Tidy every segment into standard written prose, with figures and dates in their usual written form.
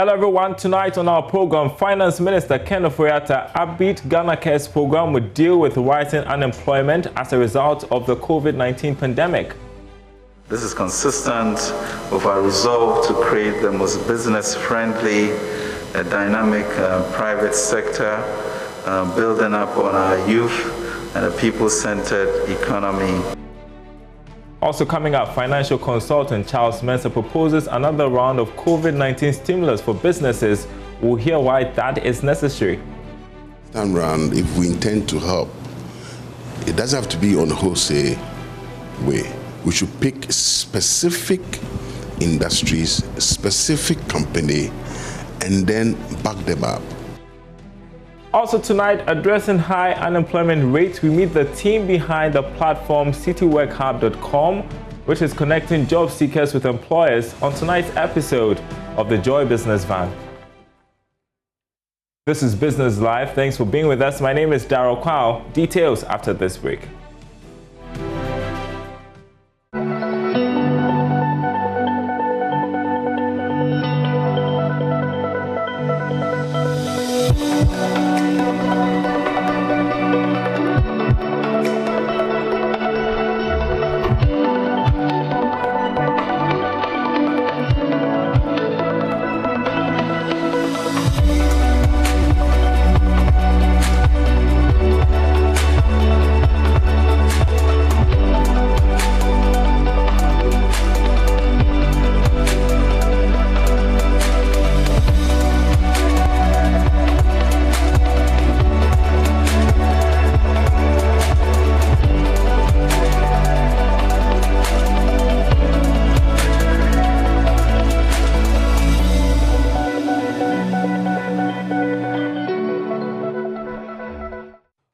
Hello everyone, tonight on our program, Finance Minister Ken Ofori-Atta upbeat Ghana Cares program would deal with rising unemployment as a result of the COVID-19 pandemic. This is consistent with our resolve to create the most business-friendly, dynamic private sector, building up on our youth and a people-centered economy. Also coming up, financial consultant Charles Mensah proposes another round of COVID-19 stimulus for businesses. We'll hear why that is necessary. This time round, if we intend to help, it doesn't have to be on a wholesale way. We should pick specific industries, specific company, and then back them up. Also tonight, addressing high unemployment rates, we meet the team behind the platform cityworkhub.com, which is connecting job seekers with employers, on tonight's episode of the Joy Business Van. This is Business Live. Thanks for being with us. My name is Darryl Kwao. Details after this break.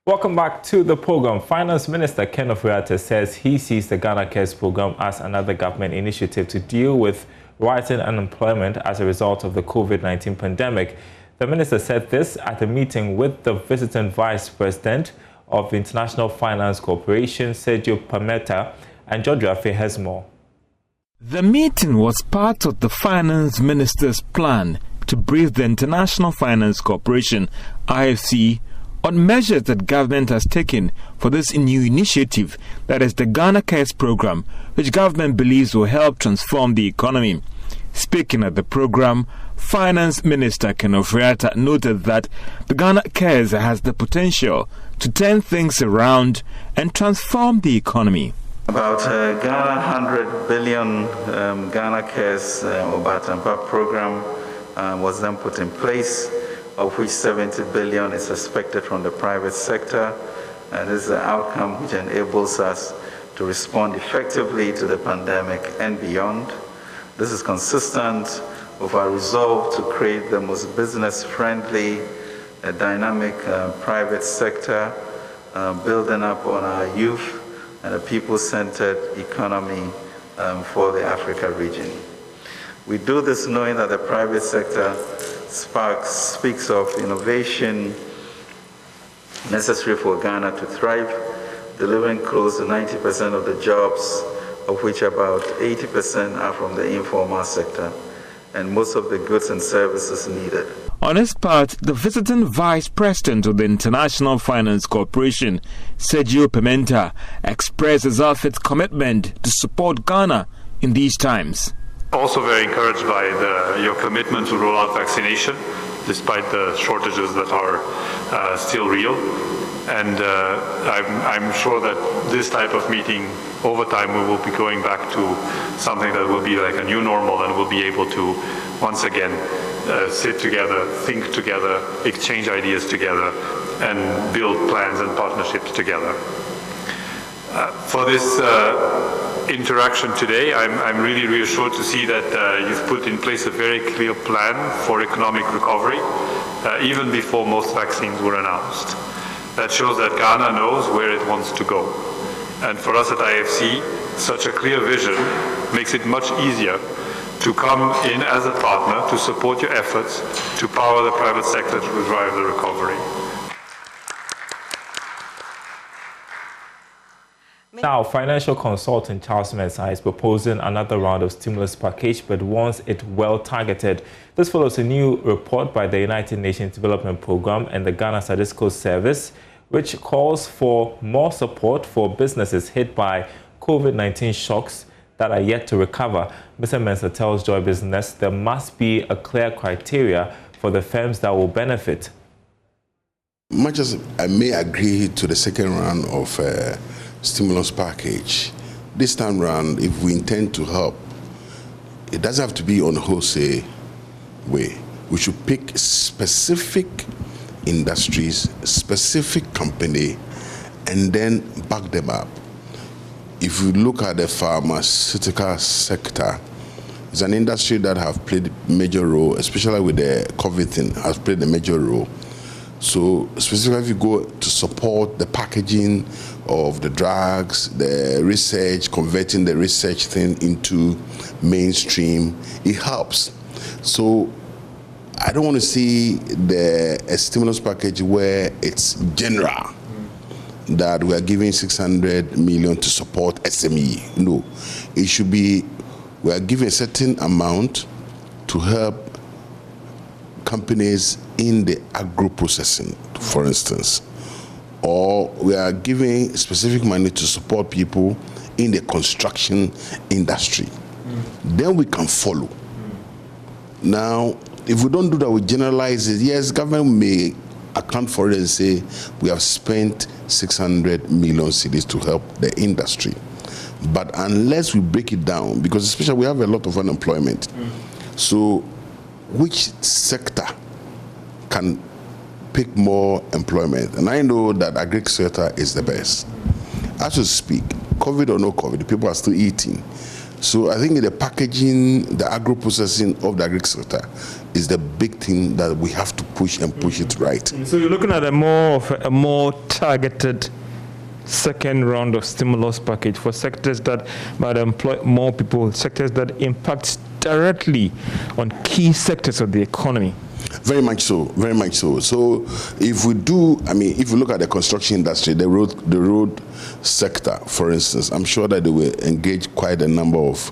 Welcome back to the program. Finance Minister Ken Ofori-Atta says he sees the Ghana Cares program as another government initiative to deal with rising unemployment as a result of the COVID-19 pandemic. The minister said this at a meeting with the visiting Vice President of the International Finance Corporation, Sergio Pameta, and Jodrafe Hesmore. The meeting was part of the Finance Minister's plan to brief the International Finance Corporation, IFC, on measures that government has taken for this new initiative, that is the Ghana Cares program, which government believes will help transform the economy. Speaking at the program, Finance Minister Ken Ofori-Atta noted that the Ghana Cares has the potential to turn things around and transform the economy. About Ghana 100 billion Ghana Cares or Batampa program was then put in place, of which 70 billion is expected from the private sector. And this is the outcome which enables us to respond effectively to the pandemic and beyond. This is consistent with our resolve to create the most business-friendly, dynamic private sector, building up on our youth and a people-centered economy for the Africa region. We do this knowing that the private sector speaks of innovation necessary for Ghana to thrive, delivering close to 90% of the jobs, of which about 80% are from the informal sector, and most of the goods and services needed. On his part, the visiting Vice President of the International Finance Corporation, Sergio Pameta, expressed his its commitment to support Ghana in these times. Also very encouraged by your commitment to roll out vaccination, despite the shortages that are still real. And I'm sure that this type of meeting, over time, we will be going back to something that will be like a new normal, and we'll be able to, once again, sit together, think together, exchange ideas together, and build plans and partnerships together. For this interaction today, I'm really reassured to see that you've put in place a very clear plan for economic recovery, even before most vaccines were announced. That shows that Ghana knows where it wants to go. And for us at IFC, such a clear vision makes it much easier to come in as a partner to support your efforts to power the private sector to drive the recovery. Now, financial consultant Charles Mensah is proposing another round of stimulus package, but wants it well targeted. This follows a new report by the United Nations Development Programme and the Ghana Statistical Service, which calls for more support for businesses hit by COVID-19 shocks that are yet to recover. Mr. Mensah tells Joy Business there must be a clear criteria for the firms that will benefit. Much as I may agree to the second round of stimulus package, this time round, if we intend to help, it doesn't have to be on a wholesale way. We should pick specific industries, specific company, and then back them up. If you look at the pharmaceutical sector, it's an industry that have played a major role, especially with the COVID thing, has played a major role. So specifically, if you go to support the packaging of the drugs, the research, converting the research thing into mainstream, it helps. So I don't want to see a stimulus package where it's general, that we are giving 600 million to support SME. No, it should be we are giving a certain amount to help companies in the agro-processing, for instance, or we are giving specific money to support people in the construction industry. Then we can follow. Now, if we don't do that, we generalize it. Yes, government may account for it and say we have spent 600 million cedis to help the industry. But unless we break it down, because especially we have a lot of unemployment, so which sector can pick more employment? And I know that agriculture is the best. As we speak, COVID or no COVID, people are still eating. So I think the packaging, the agro-processing of the agriculture is the big thing that we have to push and push it right. So you're looking at a more targeted second round of stimulus package for sectors that might employ more people, sectors that impact directly on key sectors of the economy. Very much so, very much so. So if we do, if you look at the construction industry, the road sector, for instance, I'm sure that they will engage quite a number of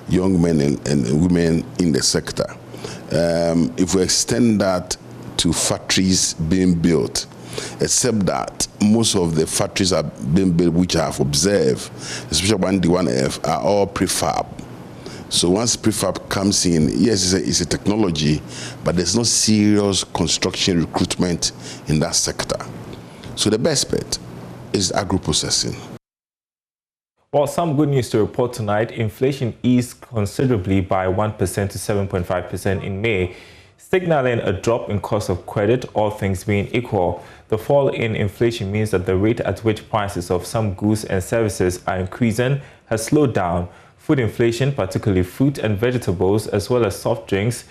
young men and women in the sector. If we extend that to factories being built, except that most of the factories are being built, which I have observed, especially 1D1F, are all prefab. So once prefab comes in, yes, it's a technology, but there's no serious construction recruitment in that sector. So the best bet is agro-processing. Well, some good news to report tonight. Inflation eased considerably by 1% to 7.5% in May, signaling a drop in cost of credit, all things being equal. The fall in inflation means that the rate at which prices of some goods and services are increasing has slowed down. Food inflation, particularly fruit and vegetables, as well as soft drinks,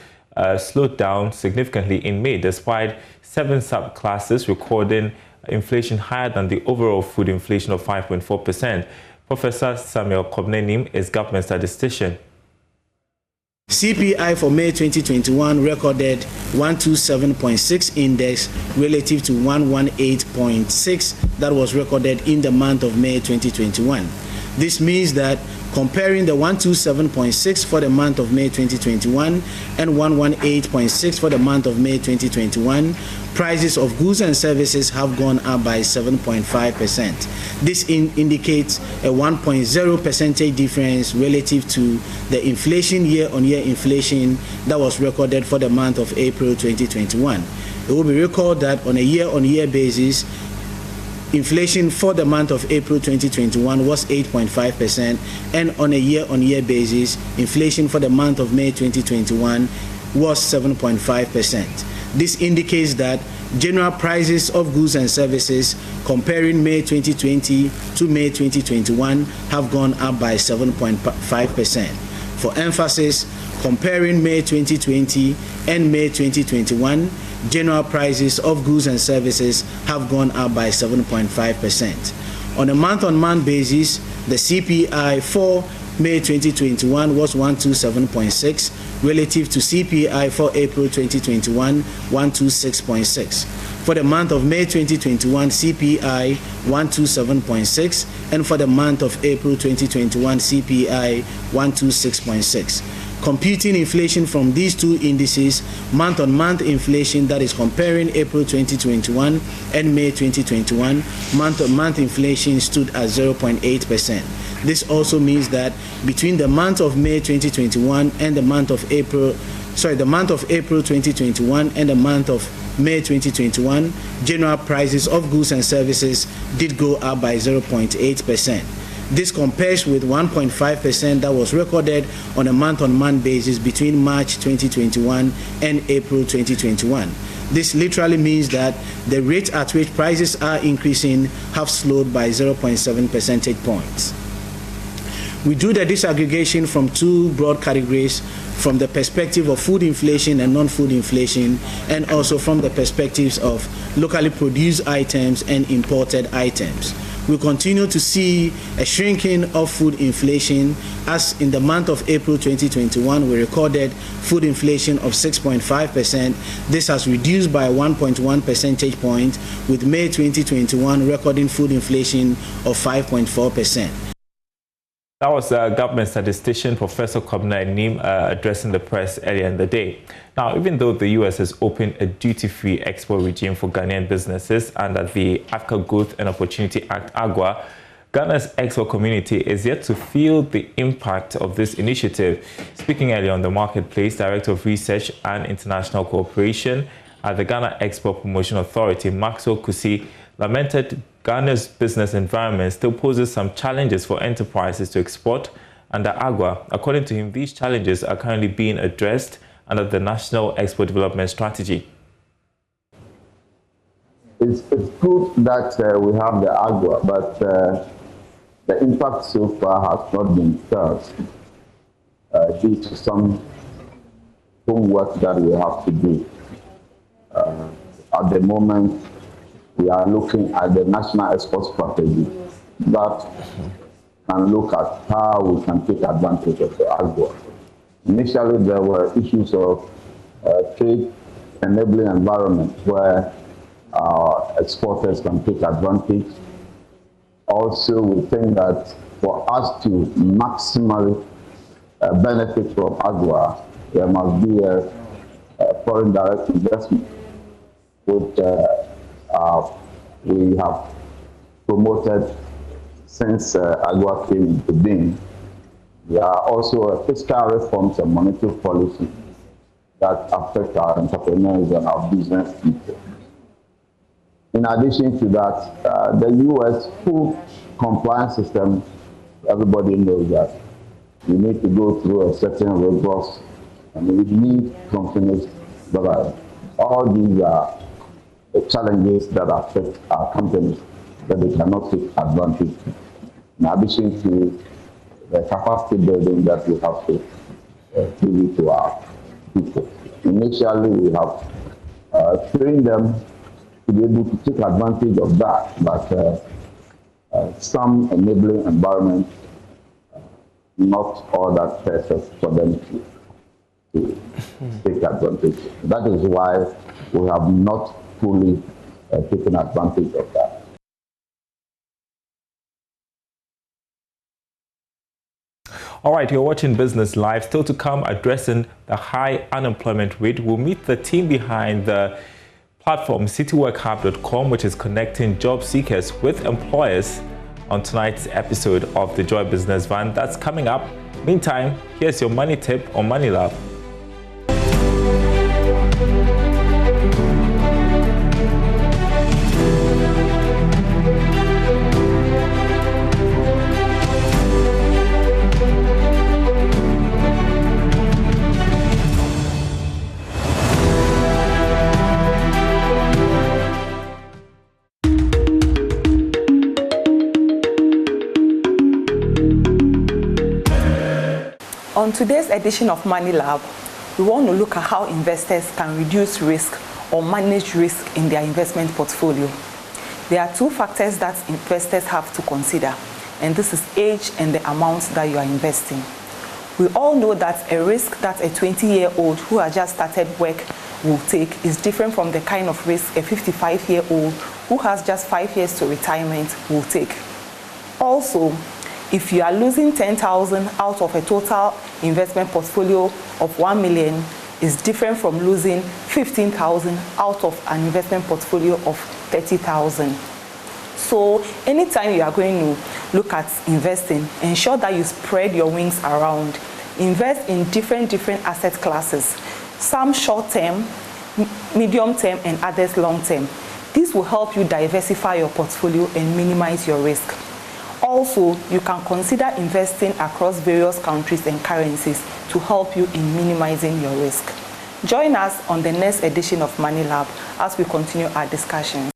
slowed down significantly in May, despite 7 subclasses recording inflation higher than the overall food inflation of 5.4%. Professor Samuel Kobnenim is government statistician. CPI for May 2021 recorded 127.6 index relative to 118.6 that was recorded in the month of May 2021. This means that comparing the 127.6 for the month of May 2021 and 118.6 for the month of May 2021, prices of goods and services have gone up by 7.5%. This indicates a 1.0 percentage difference relative to the inflation, year-on-year inflation that was recorded for the month of April 2021. It will be recalled that on a year-on-year basis, inflation for the month of April 2021 was 8.5%, and on a year-on-year basis, inflation for the month of May 2021 was 7.5%. This indicates that general prices of goods and services comparing May 2020 to May 2021 have gone up by 7.5%. For emphasis, comparing May 2020 and May 2021, general prices of goods and services have gone up by 7.5%. On a month-on-month basis, the CPI for May 2021 was 127.6, relative to CPI for April 2021, 126.6. For the month of May 2021, CPI 127.6, and for the month of April 2021, CPI 126.6. Computing inflation from these two indices, month-on-month inflation, that is comparing April 2021 and May 2021, month-on-month inflation stood at 0.8%. This also means that between the month of May 2021 and the month of April 2021 and the month of May 2021, general prices of goods and services did go up by 0.8%. This compares with 1.5% that was recorded on a month-on-month basis between March 2021 and April 2021. This literally means that the rate at which prices are increasing have slowed by 0.7 percentage points. We do the disaggregation from two broad categories, from the perspective of food inflation and non-food inflation, and also from the perspectives of locally produced items and imported items. We continue to see a shrinking of food inflation, as in the month of April 2021, we recorded food inflation of 6.5%. This has reduced by 1.1 percentage point, with May 2021 recording food inflation of 5.4%. That was government statistician Professor Kobna Anim addressing the press earlier in the day. Now, even though the U.S. has opened a duty-free export regime for Ghanaian businesses under the Africa Growth and Opportunity Act, AGWA, Ghana's export community is yet to feel the impact of this initiative. Speaking earlier on the marketplace, Director of Research and International Cooperation at the Ghana Export Promotion Authority, Maxwell Kusi, lamented Ghana's business environment still poses some challenges for enterprises to export under AGWA. According to him, these challenges are currently being addressed under the National Export Development Strategy. It's good that we have the AGWA, but the impact so far has not been felt due to some homework that we have to do. At the moment, we are looking at the national export strategy that can look at how we can take advantage of the AGWA. Initially, there were issues of trade enabling environment where our exporters can take advantage. Also, we think that for us to maximally benefit from AGWA, there must be a foreign direct investment, which we have promoted since AGWA came into being. There are also fiscal reforms and monetary policy that affect our entrepreneurs and our business people. In addition to that, the U.S. food compliance system, everybody knows that you need to go through a certain robust and we need continuous development. All these are the challenges that affect our companies that they cannot take advantage of. In addition to the capacity building that we have to give to our people. Initially, we have trained them to be able to take advantage of that, but some enabling environment, not all that perfect for them to take advantage. That is why we have not fully taken advantage of that. All right, you're watching Business Live. Still to come, addressing the high unemployment rate. We'll meet the team behind the platform cityworkhub.com, which is connecting job seekers with employers, on tonight's episode of the Joy Business Van. That's coming up. Meantime, here's your money tip on Money Lab. On today's edition of Money Lab, we want to look at how investors can reduce risk or manage risk in their investment portfolio. There are two factors that investors have to consider, and this is age and the amount that you are investing. We all know that a risk that a 20-year-old who has just started work will take is different from the kind of risk a 55-year-old who has just 5 years to retirement will take. Also, if you are losing 10,000 out of a total investment portfolio of 1 million, is different from losing 15,000 out of an investment portfolio of 30,000. So anytime you are going to look at investing, ensure that you spread your wings around. Invest in different asset classes, some short-term, medium-term, and others long-term. This will help you diversify your portfolio and minimize your risk. Also, you can consider investing across various countries and currencies to help you in minimizing your risk. Join us on the next edition of Money Lab as we continue our discussion.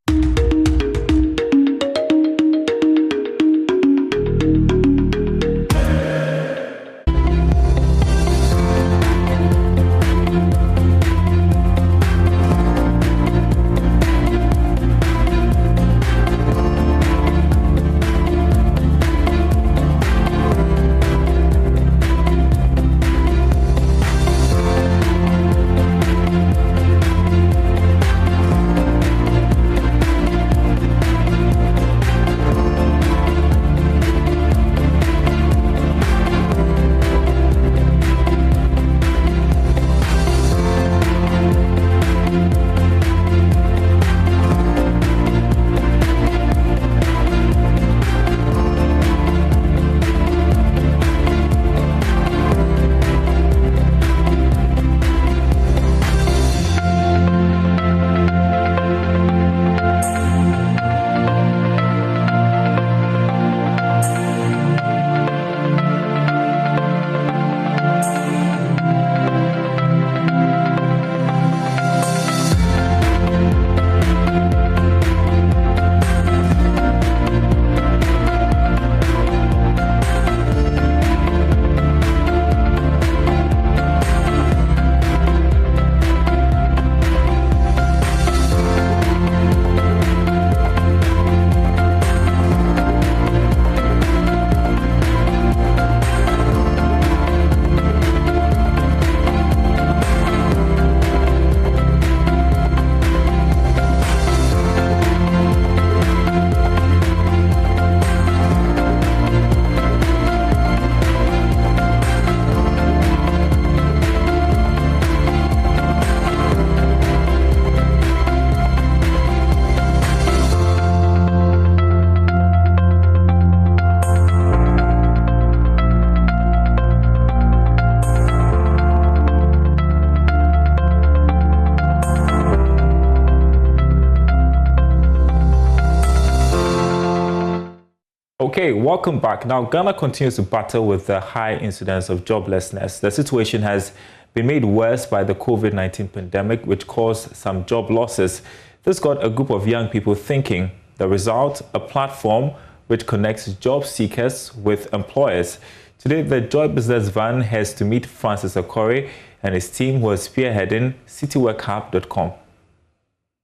Okay, welcome back. Now, Ghana continues to battle with the high incidence of joblessness. The situation has been made worse by the COVID-19 pandemic, which caused some job losses. This got a group of young people thinking. The result, a platform which connects job seekers with employers. Today, the Joy Business van heads to meet Francis Okori and his team who are spearheading cityworkhub.com.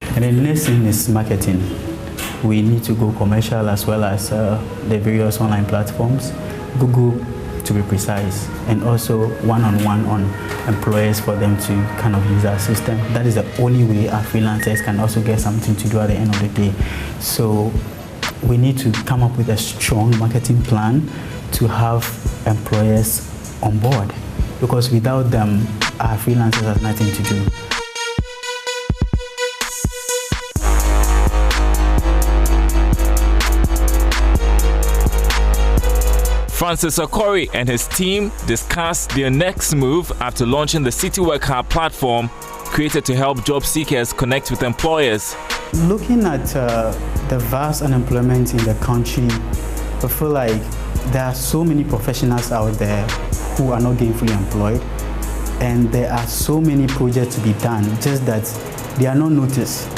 And the next thing is marketing. We need to go commercial as well as the various online platforms, Google to be precise, and also one-on-one on employers for them to kind of use our system. That is the only way our freelancers can also get something to do at the end of the day. So we need to come up with a strong marketing plan to have employers on board, because without them, our freelancers have nothing to do. Francis Okori and his team discussed their next move after launching the CityWorkHub platform created to help job seekers connect with employers. Looking at the vast unemployment in the country, I feel like there are so many professionals out there who are not gainfully employed, and there are so many projects to be done, just that they are not noticed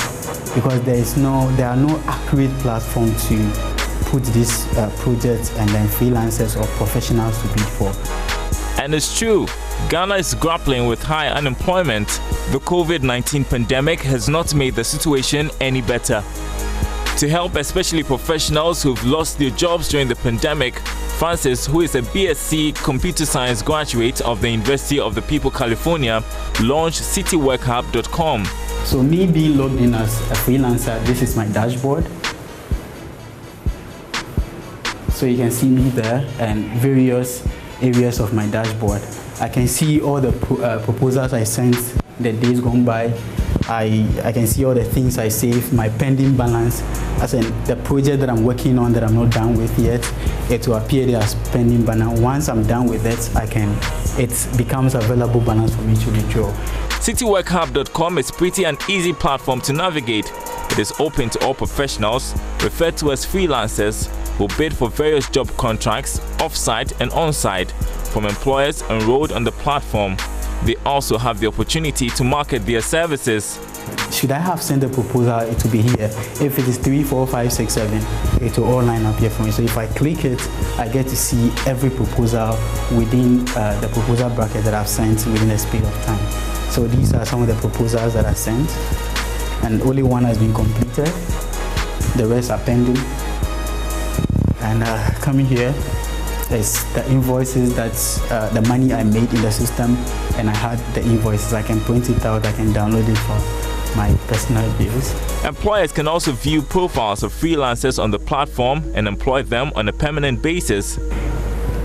because there are no accurate platform to put these projects and then freelancers or professionals to bid for. And it's true, Ghana is grappling with high unemployment. The COVID-19 pandemic has not made the situation any better. To help especially professionals who've lost their jobs during the pandemic, Francis, who is a BSc Computer Science graduate of the University of the People, California, launched cityworkhub.com. So me being logged in as a freelancer, this is my dashboard. So you can see me there and various areas of my dashboard. I can see all the proposals I sent the days gone by. I can see all the things I saved, my pending balance, as in the project that I'm working on that I'm not done with yet. It will appear there as pending balance. Once I'm done with it, it becomes available balance for me to withdraw. Cityworkhub.com is pretty an easy platform to navigate. It is open to all professionals, referred to as freelancers, who bid for various job contracts, off-site and on-site, from employers enrolled on the platform. They also have the opportunity to market their services. Should I have sent a proposal, it will be here. If it is 3, 4, 5, 6, 7, it will all line up here for me. So if I click it, I get to see every proposal within the proposal bracket that I've sent within a speed of time. So these are some of the proposals that I sent, and only one has been completed. The rest are pending. And coming here is the invoices, that's the money I made in the system, and I had the invoices. I can print it out, I can download it for my personal bills. Employers can also view profiles of freelancers on the platform and employ them on a permanent basis.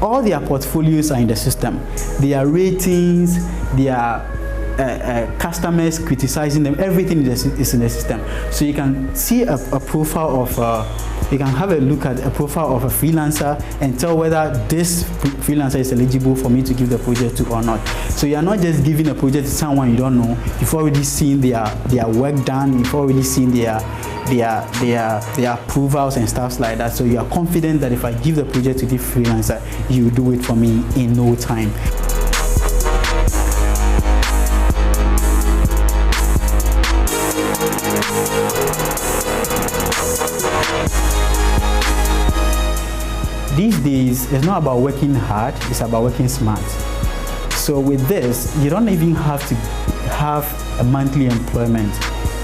All their portfolios are in the system. Their ratings, their customers criticizing them, everything is in the system. So you can see a profile of, you can have a look at a profile of a freelancer and tell whether this freelancer is eligible for me to give the project to or not. So you are not just giving a project to someone you don't know. You've already seen their work done. You've already seen their approvals and stuff like that. So you are confident that if I give the project to this freelancer, you will do it for me in no time. These days, it's not about working hard, it's about working smart. So with this, you don't even have to have a monthly employment.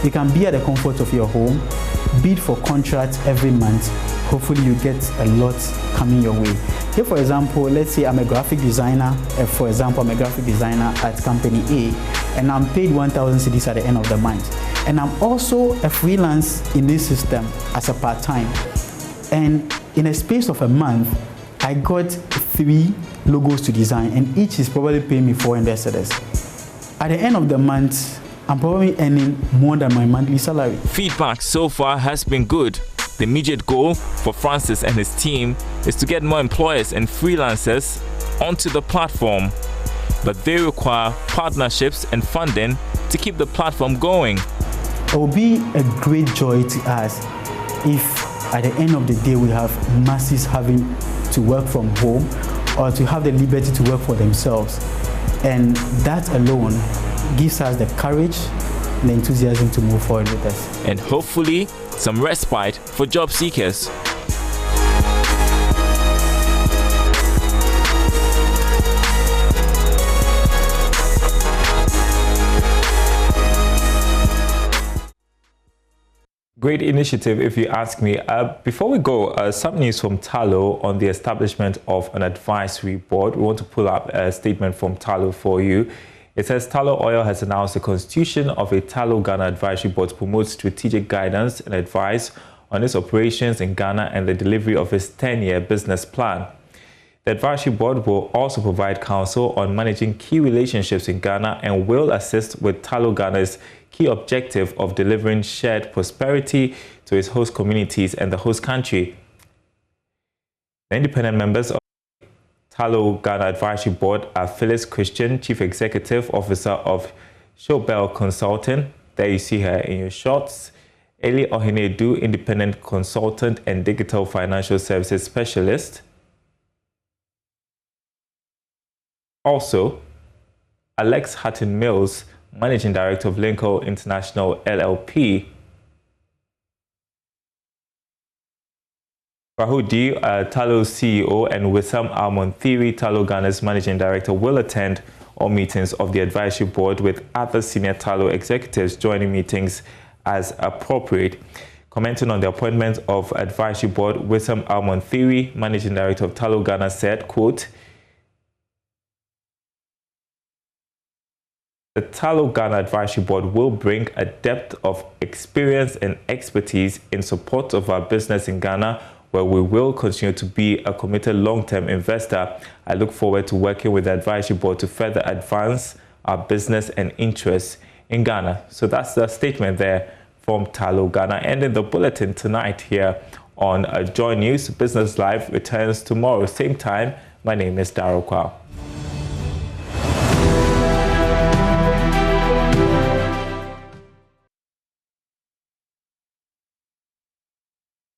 You can be at the comfort of your home, bid for contracts every month. Hopefully you get a lot coming your way. Here, for example, let's say I'm a graphic designer. For example, I'm a graphic designer at company A, and I'm paid 1,000 cedis at the end of the month. And I'm also a freelance in this system as a part-time. And in a space of a month, I got 3 logos to design, and each is probably paying me 400 cedis. At the end of the month, I'm probably earning more than my monthly salary. Feedback so far has been good. The immediate goal for Francis and his team is to get more employers and freelancers onto the platform, but they require partnerships and funding to keep the platform going. It will be a great joy to us if at the end of the day we have masses having to work from home or to have the liberty to work for themselves. And that alone gives us the courage and the enthusiasm to move forward with us. And hopefully some respite for job seekers. Great initiative, if you ask me. Before we go, some news from Tallow on the establishment of an advisory board. We want to pull up a statement from Tallow for you. It says Tallow Oil has announced the constitution of a Tallow Ghana advisory board to promote strategic guidance and advice on its operations in Ghana and the delivery of its 10-year business plan. The advisory board will also provide counsel on managing key relationships in Ghana and will assist with Tallow Ghana's key objective of delivering shared prosperity to its host communities and the host country. The independent members of the Tallow Ghana Advisory Board are Phyllis Christian, Chief Executive Officer of Showbell Consulting. There you see her in your shots. Eli Ohinedu, Independent Consultant and Digital Financial Services Specialist. Also, Alex Hatton-Mills, Managing Director of Lincoln International LLP. Rahudi, Tallow's CEO, and Wissam Al-Monthiri, Tallow Ghana's Managing Director, will attend all meetings of the advisory board, with other senior Tallow executives joining meetings as appropriate. Commenting on the appointment of Advisory Board, Wissam Almonthiri, Managing Director of Talo Ghana, said, quote, "The Talo Ghana Advisory Board will bring a depth of experience and expertise in support of our business in Ghana, where we will continue to be a committed long-term investor. I look forward to working with the Advisory Board to further advance our business and interests in Ghana." So that's the statement there from Talo Ghana. Ending the bulletin tonight here on Joy News. Business Live returns tomorrow, same time. My name is Darryl Kwao.